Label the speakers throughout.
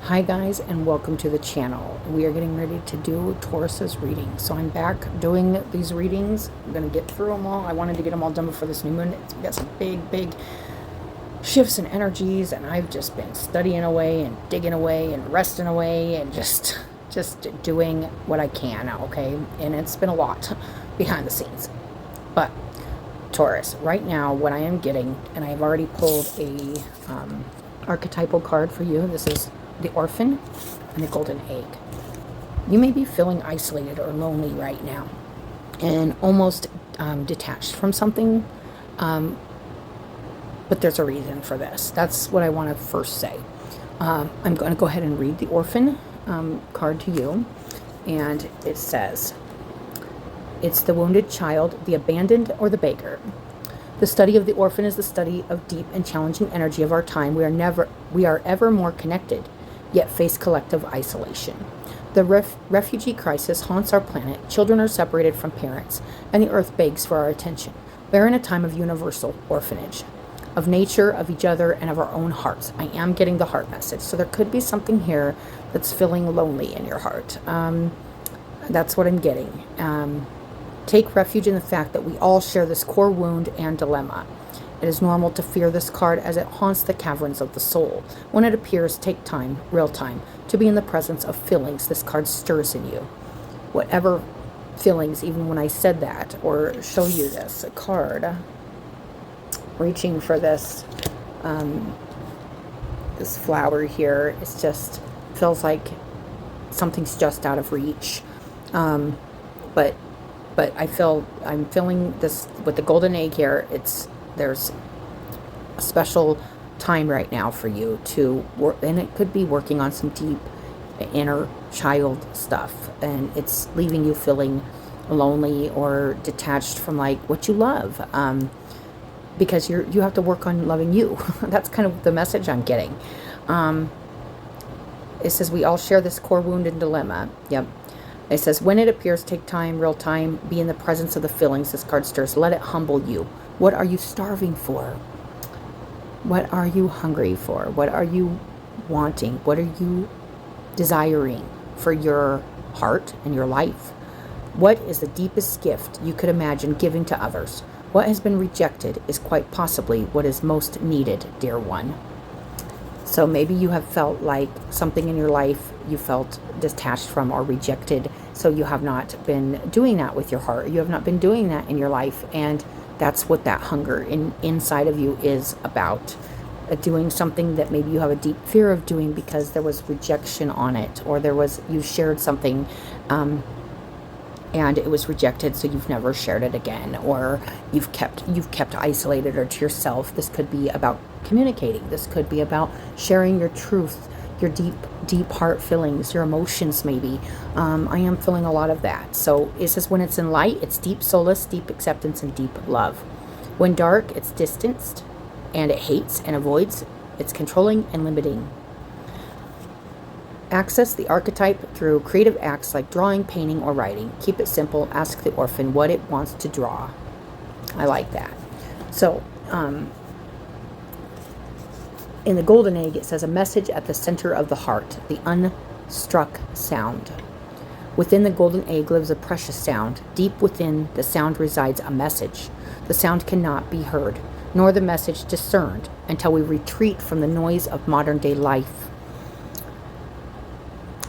Speaker 1: Hi guys, and welcome to the channel. We are getting ready to do Taurus's reading. So I'm back doing these readings. I'm going to get through them all. I wanted to get them all done before this new moon. We got some big shifts and energies, and I've just been studying away and digging away and resting away and just doing what I can, okay? And it's been a lot behind the scenes. But Taurus, right now what I am getting, and I've already pulled a archetypal card for you. This is the Orphan and the Golden Egg. You may be feeling isolated or lonely right now and almost detached from something, but there's a reason for this. That's what I want to first say. I'm going to go ahead and read the Orphan card to you, and it says, it's the wounded child, the abandoned, or the beggar. The study of the orphan is the study of deep and challenging energy of our time. We are ever more connected, yet face collective isolation. The refugee crisis haunts our planet. Children are separated from parents, and the earth begs for our attention. We are in a time of universal orphanage, of nature, of each other, and of our own hearts. I am getting the heart message, so there could be something here that's feeling lonely in your heart. That's what I'm getting. Take refuge in the fact that we all share this core wound and dilemma. It is normal to fear this card as it haunts the caverns of the soul. When it appears, take time, real time, to be in the presence of feelings this card stirs in you. Whatever feelings, even when I said that, or show you this card, reaching for this, this flower here, it just feels like something's just out of reach. But I'm feeling this with the golden egg here. There's a special time right now for you to work, and it could be working on some deep inner child stuff, and it's leaving you feeling lonely or detached from like what you love, because you have to work on loving you. That's kind of the message I'm getting. It says we all share this core wound and dilemma. Yep. It says, when it appears, take time, real time, be in the presence of the feelings this card stirs. Let it humble you. What are you starving for? What are you hungry for? What are you wanting? What are you desiring for your heart and your life? What is the deepest gift you could imagine giving to others? What has been rejected is quite possibly what is most needed, dear one. So maybe you have felt like something in your life you felt detached from or rejected. So you have not been doing that with your heart. You have not been doing that in your life. And that's what that hunger inside of you is about. Doing something that maybe you have a deep fear of doing because there was rejection on it, or you shared something and it was rejected, so you've never shared it again, or you've kept isolated or to yourself. This could be about communicating. This could be about sharing your truth, your deep heart feelings, your emotions maybe. I am feeling a lot of that. So it says when it's in light, it's deep solace, deep acceptance, and deep love. When dark, it's distanced, and it hates and avoids. It's controlling and limiting. Access the archetype through creative acts like drawing, painting, or writing. Keep it simple. Ask the orphan what it wants to draw. I like that. So, in the golden egg, it says a message at the center of the heart, the unstruck sound. Within the golden egg lives a precious sound. Deep within the sound resides a message. The sound cannot be heard, nor the message discerned, until we retreat from the noise of modern-day life.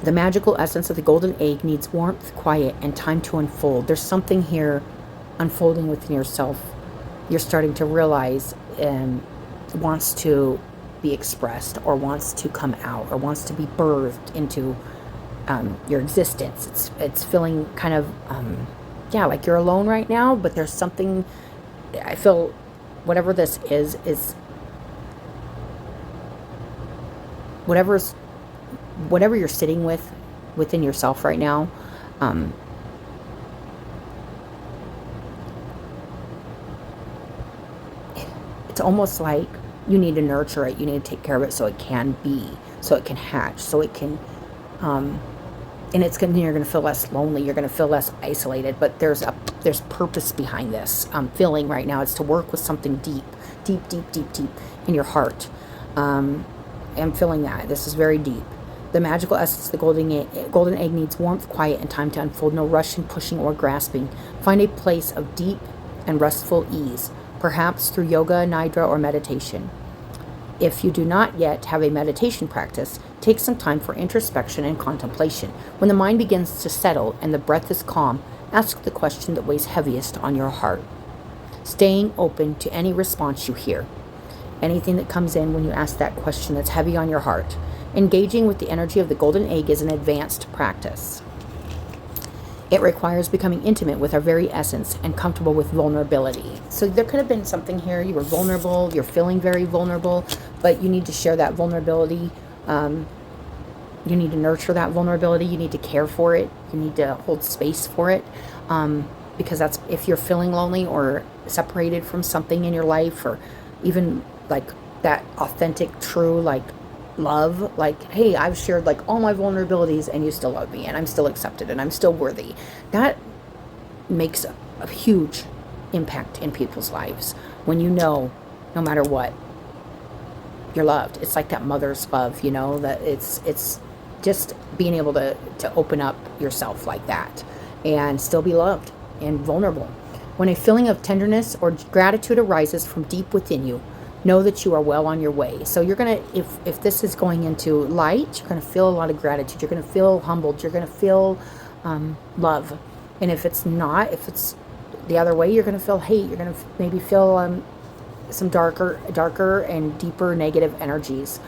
Speaker 1: The magical essence of the golden egg needs warmth, quiet, and time to unfold. There's something here unfolding within yourself. You're starting to realize wants to be expressed, or wants to come out, or wants to be birthed into your existence. It's feeling kind of, like you're alone right now, but there's something, I feel, whatever this is whatever you're sitting with within yourself right now, it's almost like you need to nurture it. You need to take care of it so it can be, so it can hatch, so it can, and you're going to feel less lonely. You're going to feel less isolated. But there's purpose behind this feeling right now. It's to work with something deep in your heart. I'm feeling that. This is very deep. The magical essence of the golden egg needs warmth, quiet, and time to unfold. No rushing, pushing, or grasping. Find a place of deep and restful ease, perhaps through yoga, nidra, or meditation. If you do not yet have a meditation practice, take some time for introspection and contemplation. When the mind begins to settle and the breath is calm, ask the question that weighs heaviest on your heart, staying open to any response you hear. Anything that comes in when you ask that question that's heavy on your heart. Engaging with the energy of the golden egg is an advanced practice. It requires becoming intimate with our very essence and comfortable with vulnerability. So there could have been something here. You were vulnerable. You're feeling very vulnerable, but you need to share that vulnerability. You need to nurture that vulnerability. You need to care for it. You need to hold space for it. Because that's, if you're feeling lonely or separated from something in your life, or even like that authentic, true, like love, like, hey, I've shared like all my vulnerabilities and you still love me and I'm still accepted and I'm still worthy. That makes a huge impact in people's lives when you know, no matter what, you're loved. It's like that mother's love, you know, that it's just being able to open up yourself like that and still be loved and vulnerable. When a feeling of tenderness or gratitude arises from deep within you, know that you are well on your way. So you're going to, if this is going into light, you're going to feel a lot of gratitude. You're going to feel humbled. You're going to feel love. And if it's not, if it's the other way, you're going to feel hate. You're going to maybe feel some darker and deeper negative energies.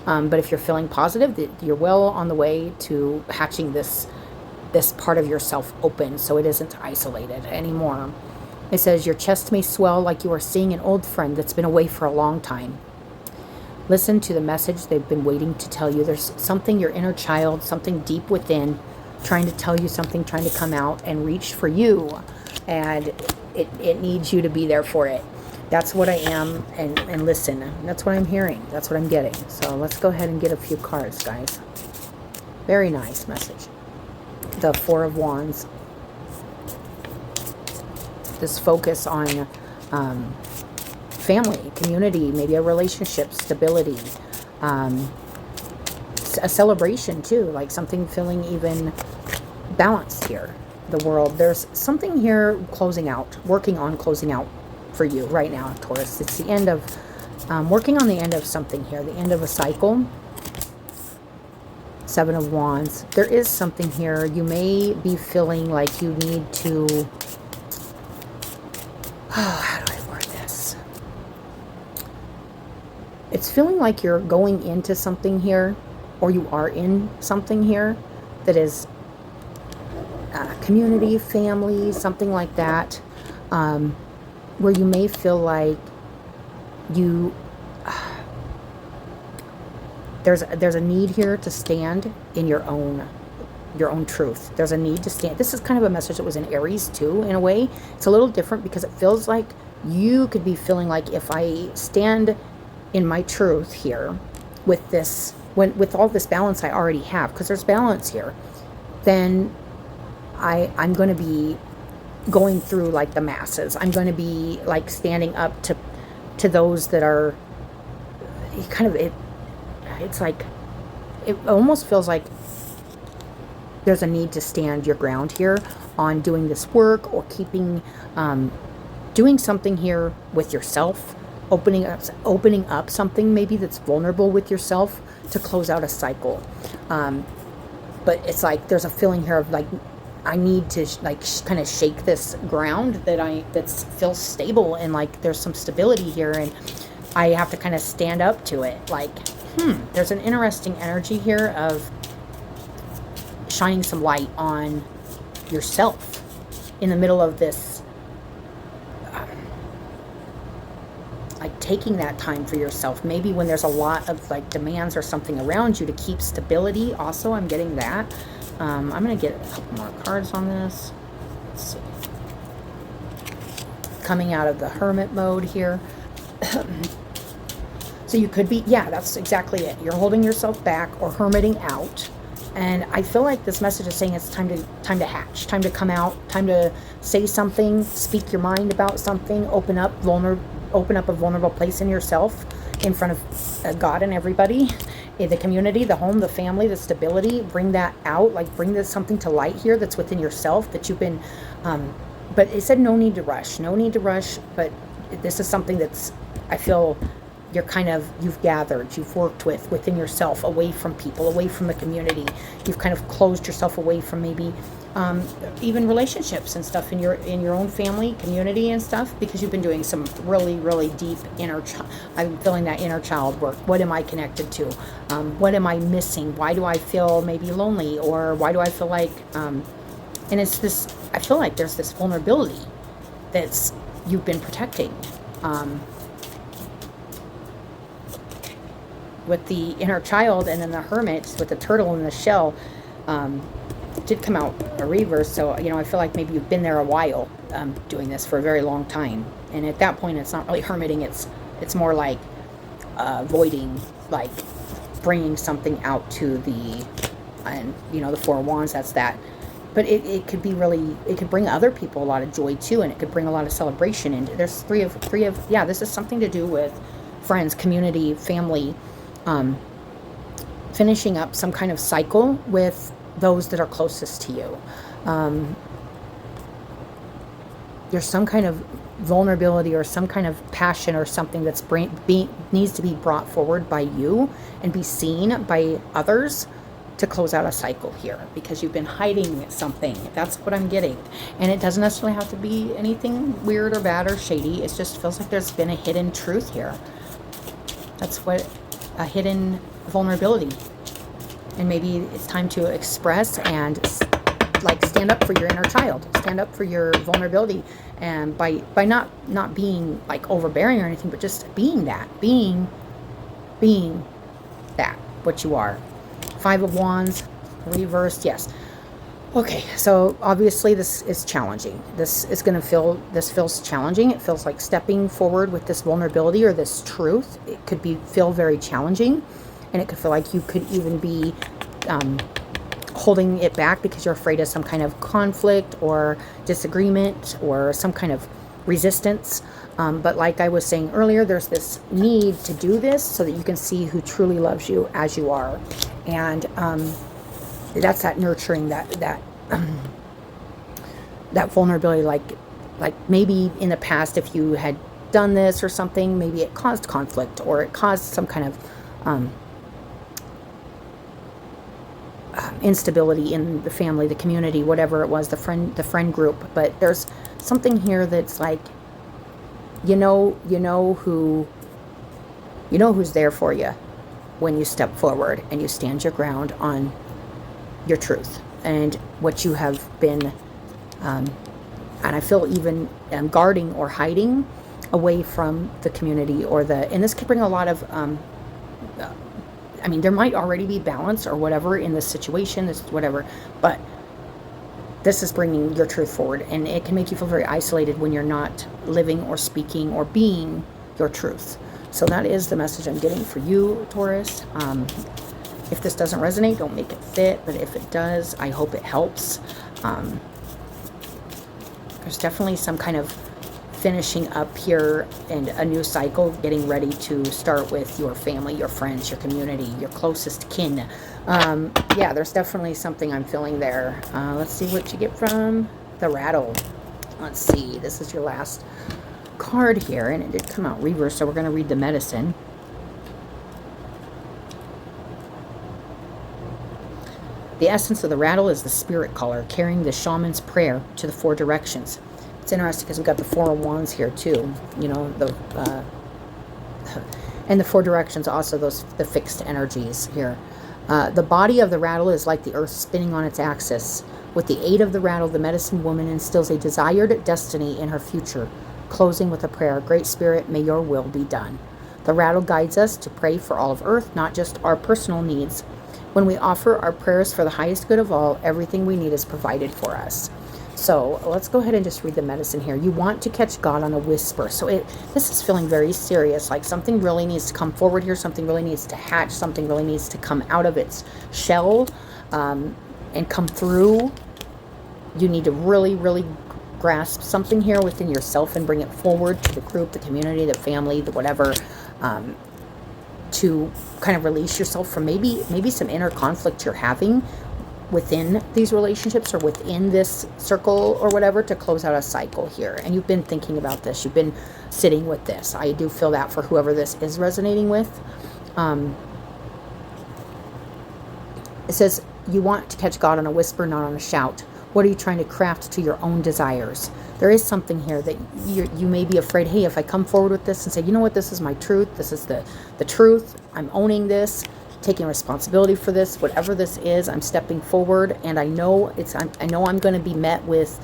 Speaker 1: But if you're feeling positive, you're well on the way to hatching this part of yourself open so it isn't isolated anymore. It says, your chest may swell like you are seeing an old friend that's been away for a long time. Listen to the message they've been waiting to tell you. There's something, your inner child, something deep within, trying to tell you something, trying to come out and reach for you. And it needs you to be there for it. That's what I am, and listen. That's what I'm hearing. That's what I'm getting. So let's go ahead and get a few cards, guys. Very nice message. The Four of Wands. This focus on family, community, maybe a relationship, stability, a celebration too, like something feeling even balanced here. The world, there's something here closing out, working on closing out for you right now, Taurus. It's the end of, working on the end of something here, the end of a cycle. Seven of Wands. There is something here. You may be feeling like you need to, how do I word this? It's feeling like you're going into something here, or you are in something here that is community, family, something like that, where you may feel like you, there's a need here to stand in your own truth. There's a need to stand. This is kind of a message that was in Aries too, in a way. It's a little different because it feels like you could be feeling like, if I stand in my truth here with this, with all this balance I already have, because there's balance here, then I'm going to be going through like the masses. I'm going to be like standing up to those that are kind of, it's like, it almost feels like there's a need to stand your ground here on doing this work, or keeping, doing something here with yourself, opening up something maybe that's vulnerable with yourself to close out a cycle. But it's like there's a feeling here of like, I need to like kind of shake this ground that feels stable, and like there's some stability here, and I have to kind of stand up to it. Like, there's an interesting energy here of shining some light on yourself in the middle of this, like taking that time for yourself, maybe when there's a lot of like demands or something around you to keep stability. Also, I'm getting that. I'm going to get a couple more cards on this. Let's see. Coming out of the hermit mode here. So you could be, yeah, that's exactly it. You're holding yourself back or hermiting out. And I feel like this message is saying it's time to hatch, time to come out, time to say something, speak your mind about something, open up a vulnerable place in yourself in front of God and everybody, the community, the home, the family, the stability. Bring that out, like bring this something to light here that's within yourself that you've been, but it said no need to rush, no need to rush, but this is something that's, I feel you've gathered, you've worked within yourself, away from people, away from the community. You've kind of closed yourself away from maybe even relationships and stuff in your own family, community and stuff, because you've been doing some really, really deep I'm feeling that inner child work. What am I connected to? What am I missing? Why do I feel maybe lonely? Or why do I feel like, and it's this, I feel like there's this vulnerability that's you've been protecting. With the inner child, and then the hermit with the turtle in the shell, did come out a reverse. So, I feel like maybe you've been there a while, doing this for a very long time. And at that point, it's not really hermiting. It's more like voiding, like bringing something out to the, and the Four of Wands. That's that. But it could be really, it could bring other people a lot of joy too, and it could bring a lot of celebration. And there's three of yeah. This is something to do with friends, community, family. Finishing up some kind of cycle with those that are closest to you. There's some kind of vulnerability or some kind of passion or something that's needs to be brought forward by you and be seen by others to close out a cycle here, because you've been hiding something. That's what I'm getting. And it doesn't necessarily have to be anything weird or bad or shady. It just feels like there's been a hidden truth here. That's what a hidden vulnerability, and maybe it's time to express and like stand up for your inner child, stand up for your vulnerability, and by not being like overbearing or anything, but just being that what you are. Five of Wands reversed. Yes. Okay, so obviously this is challenging. This feels challenging. It feels like stepping forward with this vulnerability or this truth. It could feel very challenging, and it could feel like you could even be holding it back because you're afraid of some kind of conflict or disagreement or some kind of resistance. But like I was saying earlier, there's this need to do this so that you can see who truly loves you as you are. And that's that nurturing, that vulnerability, like maybe in the past, if you had done this or something, maybe it caused conflict or it caused some kind of instability in the family, the community, whatever it was, the friend group. But there's something here that's like, who's there for you when you step forward and you stand your ground on your truth and what you have been, and I feel even guarding or hiding away from the community and this could bring a lot of, there might already be balance or whatever in this situation, but this is bringing your truth forward, and it can make you feel very isolated when you're not living or speaking or being your truth. So that is the message I'm getting for you, Taurus. If this doesn't resonate, don't make it fit. But if it does, I hope it helps. There's definitely some kind of finishing up here and a new cycle, getting ready to start with your family, your friends, your community, your closest kin. Yeah, there's definitely something I'm feeling there. Let's see what you get from the rattle. Let's see. This is your last card here, and it did come out reverse, so we're going to read the medicine. The essence of the rattle is the spirit caller, carrying the shaman's prayer to the four directions. It's interesting because we've got the Four of Wands here too, and the four directions, also the fixed energies here. The body of the rattle is like the earth spinning on its axis. With the aid of the rattle, the medicine woman instills a desired destiny in her future, closing with a prayer: Great Spirit, may your will be done. The rattle guides us to pray for all of earth, not just our personal needs. When we offer our prayers for the highest good of all, everything we need is provided for us. So let's go ahead and just read the medicine here. You want to catch God on a whisper. So this is feeling very serious, like something really needs to come forward here, something really needs to hatch, something really needs to come out of its shell and come through. You need to really, really grasp something here within yourself and bring it forward to the group, the community, the family, the whatever, to kind of release yourself from maybe some inner conflict you're having within these relationships or within this circle or whatever, to close out a cycle here. And you've been thinking about this. You've been sitting with this. I do feel that for whoever this is resonating with. It says, you want to catch God on a whisper, not on a shout. What are you trying to craft to your own desires? There is something here that you may be afraid, hey, if I come forward with this and say, you know what, this is my truth, this is the truth, I'm owning this, taking responsibility for this, whatever this is, I'm stepping forward, and I know I'm going to be met with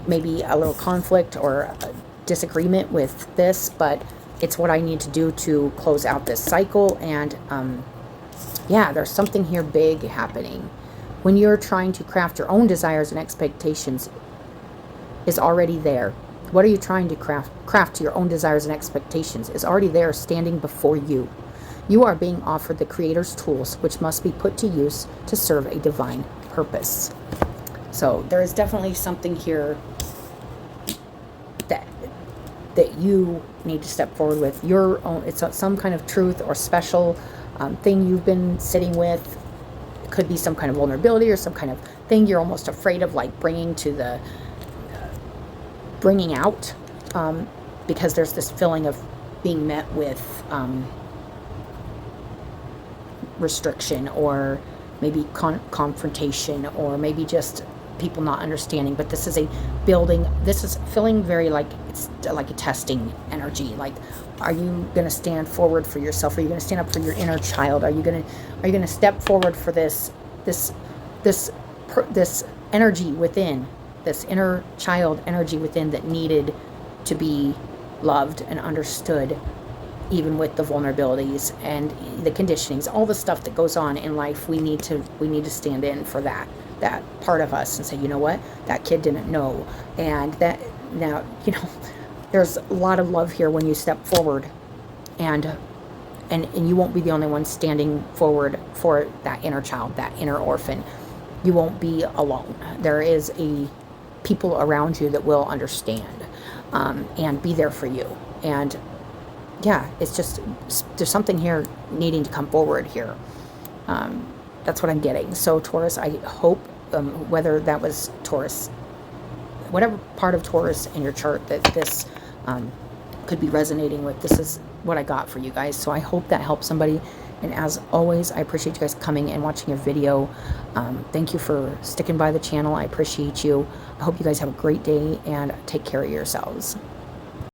Speaker 1: maybe a little conflict or a disagreement with this, but it's what I need to do to close out this cycle. And yeah, there's something here big happening. When you're trying to craft your own desires and expectations, is already there. What are you trying to craft your own desires and expectations is already there, standing before you. You are being offered the Creator's tools, which must be put to use to serve a divine purpose. So there is definitely something here that you need to step forward with your own. It's some kind of truth or special thing you've been sitting with. It could be some kind of vulnerability or some kind of thing you're almost afraid of, like bringing out, because there's this feeling of being met with restriction, or maybe confrontation, or maybe just people not understanding. But this is this is feeling very like it's like a testing energy. Like, are you going to stand forward for yourself? Are you going to stand up for your inner child? Are you going to step forward for this energy within, this inner child energy within that needed to be loved and understood, even with the vulnerabilities and the conditionings, all the stuff that goes on in life? We need to stand in for that part of us and say, you know what, that kid didn't know, and that now, there's a lot of love here when you step forward, and you won't be the only one standing forward for that inner child, that inner orphan. You won't be alone. There is people around you that will understand and be there for you. And yeah, it's just, there's something here needing to come forward here. That's what I'm getting. So Taurus, I hope, whether that was Taurus, whatever part of Taurus in your chart that this could be resonating with, this is what I got for you guys. So I hope that helps somebody. And as always, I appreciate you guys coming and watching a video. Thank you for sticking by the channel. I appreciate you. I hope you guys have a great day and take care of yourselves.